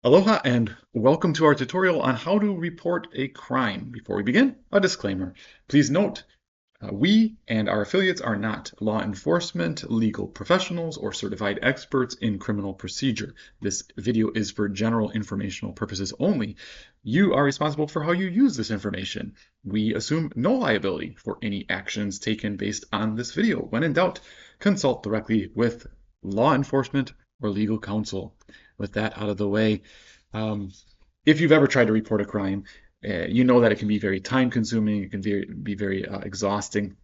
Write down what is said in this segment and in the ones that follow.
Aloha and welcome to our tutorial on how to report a crime. Before we begin, a disclaimer. Please note, we and our affiliates are not law enforcement, legal professionals, or certified experts in criminal procedure. This video is for general informational purposes only. You are responsible for how you use this information. We assume no liability for any actions taken based on this video. When in doubt, consult directly with law enforcement or legal counsel. With that out of the way, um, if you've ever tried to report a crime, you know that it can be very time consuming, it can be very exhausting,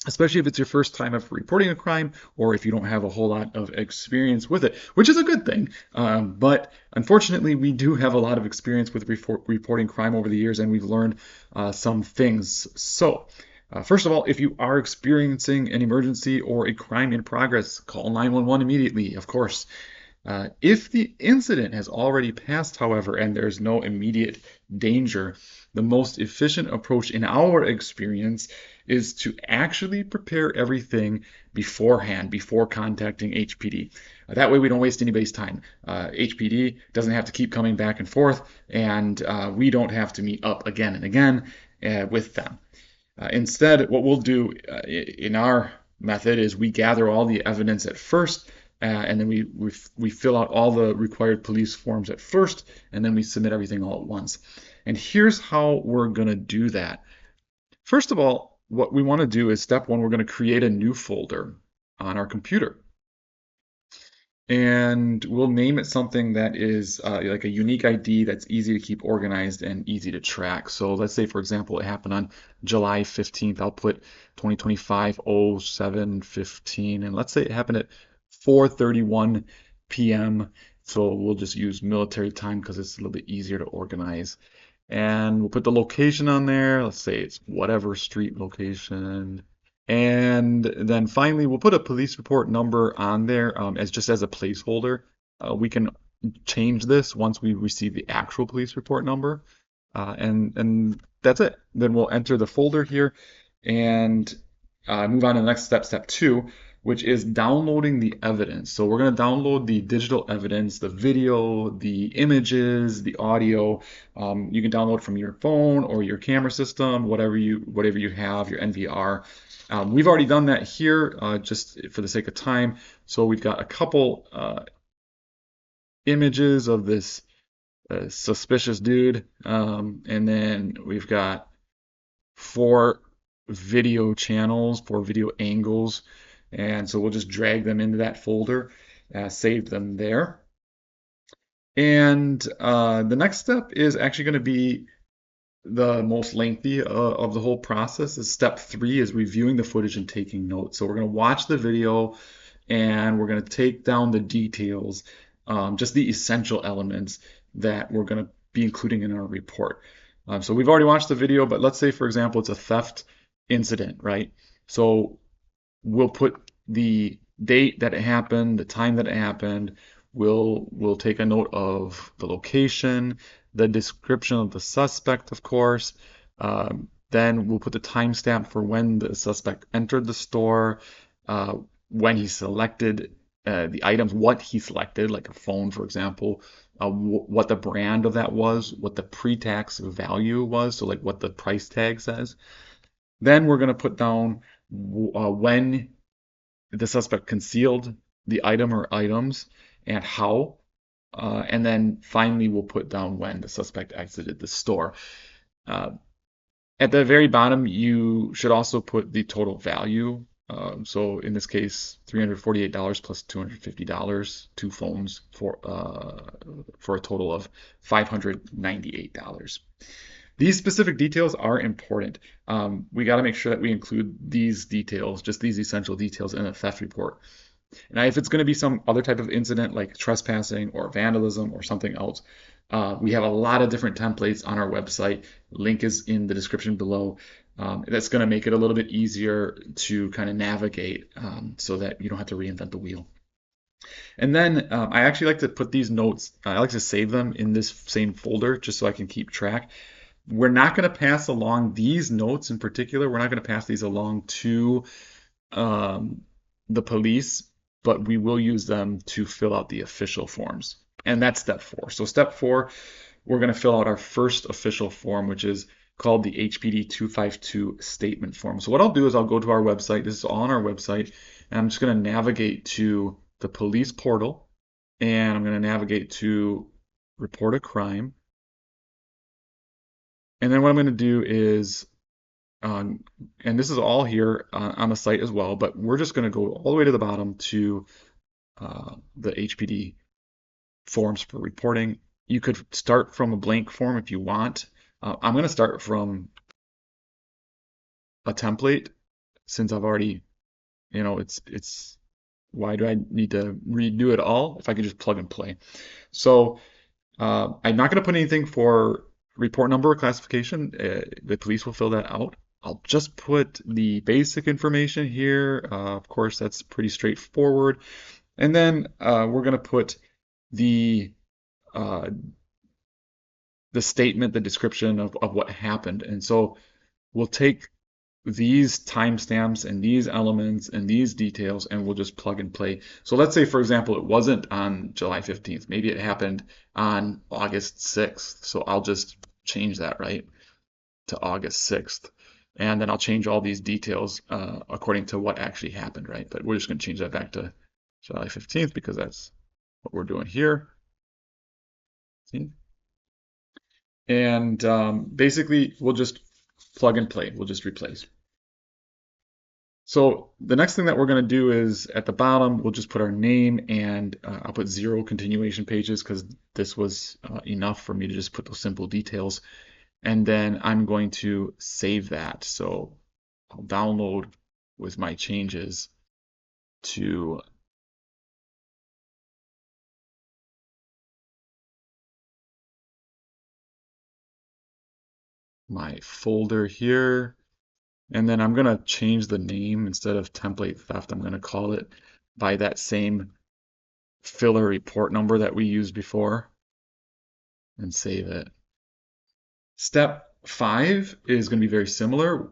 especially if it's your first time of reporting a crime or if you don't have a whole lot of experience with it, which is a good thing. But unfortunately, we do have a lot of experience with reporting crime over the years, and we've learned some things. So, first of all, if you are experiencing an emergency or a crime in progress, call 911 immediately, of course. If the incident has already passed, however, and there's no immediate danger, the most efficient approach in our experience is to actually prepare everything beforehand, before contacting HPD. That way we don't waste anybody's time. HPD doesn't have to keep coming back and forth, and we don't have to meet up again and again with them. Instead, what we'll do in our method is we gather all the evidence at first, and then we fill out all the required police forms at first, and then we submit everything all at once. And here's how we're going to do that. First of all, what we want to do is step one, we're going to create a new folder on our computer. And we'll name it something that is like a unique ID that's easy to keep organized and easy to track. So let's say, for example, it happened on July 15th. I'll put 2025 07/15, and let's say it happened at 4:31 p.m. So we'll just use military time because it's a little bit easier to organize. And we'll put the location on there. Let's say it's whatever street location. And then finally, we'll put a police report number on there as just as a placeholder. We can change this once we receive the actual police report number. And that's it. Then we'll enter the folder here and move on to the next step, step two, which is downloading the evidence. So we're going to download the digital evidence, the video, the images, the audio. You can download from your phone or your camera system, whatever you have, your NVR. We've already done that here just for the sake of time. So we've got a couple images of this suspicious dude, and then we've got 4 video channels, 4 video angles. And so we'll just drag them into that folder, save them there. And the next step is actually going to be the most lengthy of the whole process. Is step 3 is reviewing the footage and taking notes. So we're going to watch the video and we're going to take down the details, just the essential elements that we're going to be including in our report. So we've already watched the video, but let's say, for example, it's a theft incident, right? So we'll put the date that it happened, the time that it happened. We'll take a note of the location, the description of the suspect, of course. Then we'll put the timestamp for when the suspect entered the store, when he selected the items, what he selected, like a phone, for example, what the brand of that was, what the pre-tax value was, so like what the price tag says. Then we're going to put down when the suspect concealed the item or items and how. And then finally, we'll put down when the suspect exited the store. At the very bottom, you should also put the total value. So in this case, $348 plus $250, 2 phones for a total of $598. These specific details are important. We got to make sure that we include these details, just these essential details, in a theft report. Now, if it's going to be some other type of incident like trespassing or vandalism or something else, we have a lot of different templates on our website. Link is in the description below. That's going to make it a little bit easier to kind of navigate so that you don't have to reinvent the wheel. And then I actually like to put these notes, I like to save them in this same folder just so I can keep track. We're not going to pass along these notes in particular. We're not going to pass these along to the police, but we will use them to fill out the official forms. And that's step 4. So step 4, we're going to fill out our first official form, which is called the HPD 252 statement form. So what I'll do is I'll go to our website. This is all on our website. And I'm just going to navigate to the police portal. And I'm going to navigate to report a crime. And then what I'm going to do is, and this is all here on the site as well, but we're just going to go all the way to the bottom to the HPD forms for reporting. You could start from a blank form if you want. I'm going to start from a template since I've already, it's why do I need to redo it all if I can just plug and play? So I'm not going to put anything for report number or classification. The police will fill that out. I'll just put the basic information here. Of course, that's pretty straightforward. And then we're going to put the statement, the description of what happened. And so we'll take these timestamps and these elements and these details and we'll just plug and play. So let's say, for example, it wasn't on July 15th. Maybe it happened on August 6th. So I'll just change that, right, to August 6th. And then I'll change all these details according to what actually happened, right? But we're just going to change that back to July 15th because that's what we're doing here. See? And basically, we'll just plug and play. We'll just replace. So the next thing that we're going to do is at the bottom, we'll just put our name and I'll put 0 continuation pages because this was enough for me to just put those simple details. And then I'm going to save that. So I'll download with my changes to my folder here. And then I'm going to change the name. Instead of template theft, I'm going to call it by that same filler report number that we used before and save it. Step 5 is going to be very similar,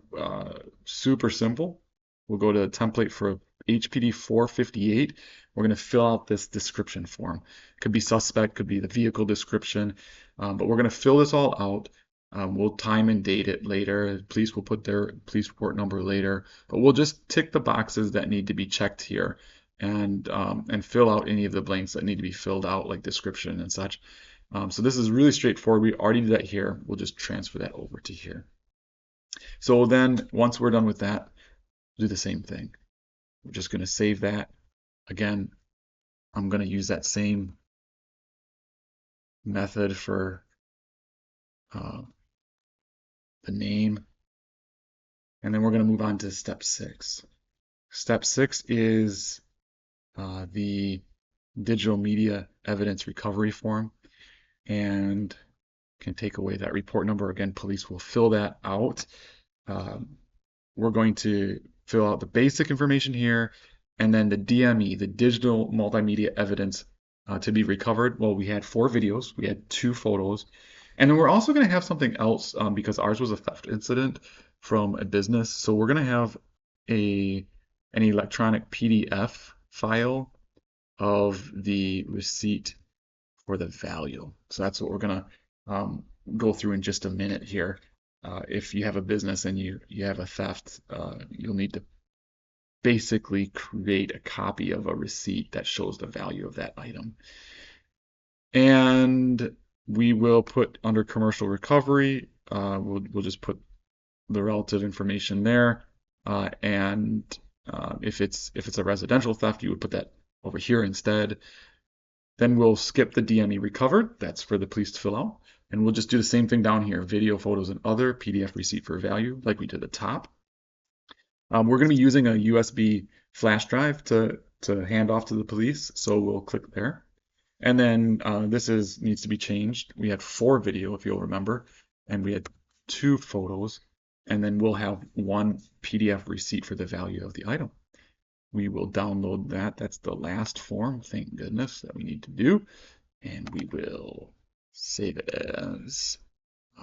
super simple. We'll go to the template for HPD 458. We're going to fill out this description form. Could be suspect, could be the vehicle description, but we're going to fill this all out. We'll time and date it later. Police will put their police report number later, but we'll just tick the boxes that need to be checked here and fill out any of the blanks that need to be filled out, like description and such. So this is really straightforward. We already did that here. We'll just transfer that over to here. So then once we're done with that, do the same thing. We're just going to save that. Again, I'm going to use that same method for the name. And then we're going to move on to step 6. Step 6 is the digital media evidence recovery form. And can take away that report number. Again, police will fill that out. We're going to fill out the basic information here, and then the DME, the digital multimedia evidence to be recovered. Well, we had 4 videos, we had 2 photos, and then we're also going to have something else because ours was a theft incident from a business. So we're going to have an electronic PDF file of the receipt for the value. So that's what we're going to go through in just a minute here. If you have a business and you have a theft, you'll need to basically create a copy of a receipt that shows the value of that item. And we will put under commercial recovery, we'll just put the relative information there. And if it's a residential theft, you would put that over here instead. Then we'll skip the DME recovered. That's for the police to fill out. And we'll just do the same thing down here, video, photos, and other, PDF receipt for value, like we did at the top. We're going to be using a USB flash drive to hand off to the police, so we'll click there. And then this needs to be changed. We had 4 video, if you'll remember, and we had 2 photos, and then we'll have 1 PDF receipt for the value of the item. We will download that. That's the last form, thank goodness, that we need to do. And we will save it as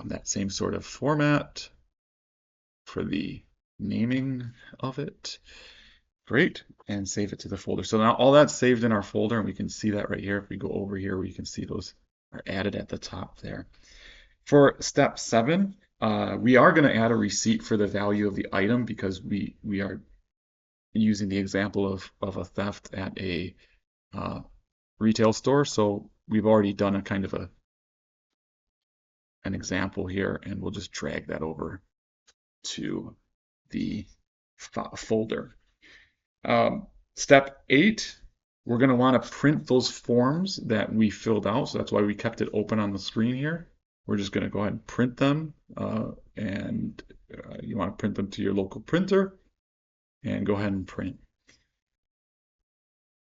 that same sort of format for the naming of it. Great, and save it to the folder. So now all that's saved in our folder, and we can see that right here. If we go over here, we can see those are added at the top there. For step 7, we are going to add a receipt for the value of the item because we are using the example of a theft at a retail store. So we've already done a kind of an example here, and we'll just drag that over to the folder. Step 8, we're going to want to print those forms that we filled out. So that's why we kept it open on the screen here. We're just going to go ahead and print them, and you want to print them to your local printer, and go ahead and print.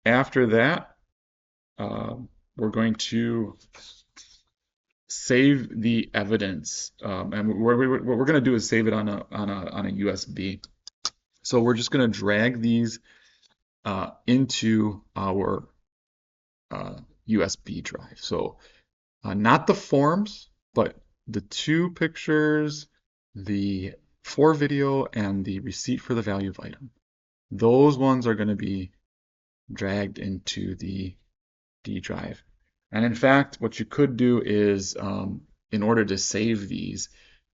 After that, we're going to save the evidence, and what we're going to do is save it on a USB. So we're just going to drag these into our USB drive. So not the forms, but the 2 pictures, the 4 video, and the receipt for the value of item. Those ones are going to be dragged into the D drive. And in fact, what you could do is, in order to save these,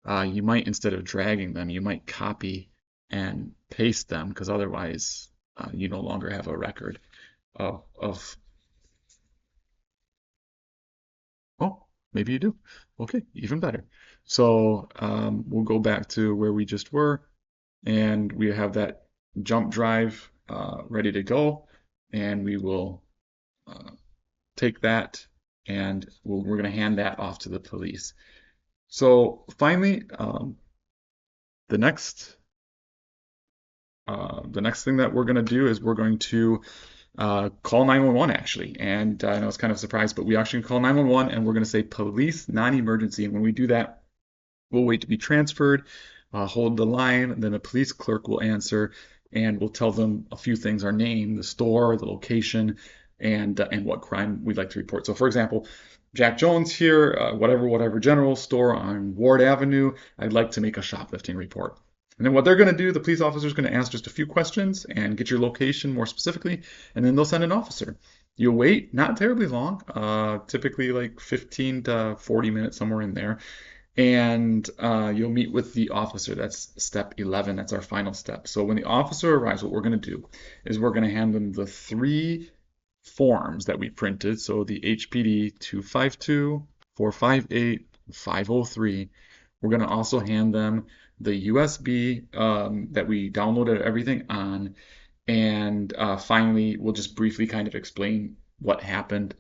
you might, instead of dragging them, you might copy and paste them, because otherwise you no longer have a record of oh, maybe you do. Okay, even better. So we'll go back to where we just were, and we have that jump drive ready to go, and we will take that, and we're going to hand that off to the police. So finally, the next thing that we're going to do is we're going to call 911 actually. And I know it's kind of a surprise, but we actually call 911 and we're going to say police non-emergency. And when we do that, we'll wait to be transferred, hold the line, and then a police clerk will answer, and we'll tell them a few things: our name, the store, the location, and what crime we'd like to report. So for example, Jack Jones here, whatever general store on Ward Avenue, I'd like to make a shoplifting report. And then what they're going to do, the police officer is going to ask just a few questions and get your location more specifically, and then they'll send an officer. You'll wait, not terribly long, typically like 15 to 40 minutes, somewhere in there, and you'll meet with the officer. That's step 11. That's our final step. So when the officer arrives, what we're going to do is we're going to hand them the 3 forms that we printed. So the HPD 252, 458, 503. We're going to also hand them the USB that we downloaded everything on. And finally, we'll just briefly kind of explain what happened,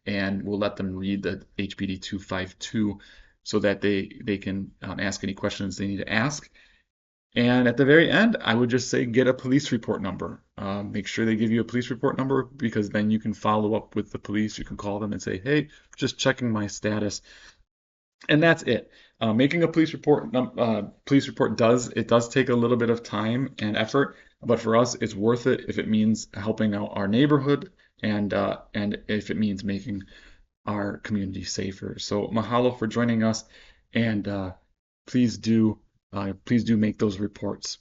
and we'll let them read the HPD 252 so that they can ask any questions they need to ask. And at the very end, I would just say get a police report number. Make sure they give you a police report number, because then you can follow up with the police. You can call them and say, hey, just checking my status. And that's it. Making a police report does take a little bit of time and effort, but for us, it's worth it if it means helping out our neighborhood, and if it means making our community safer. So mahalo for joining us, and please do make those reports.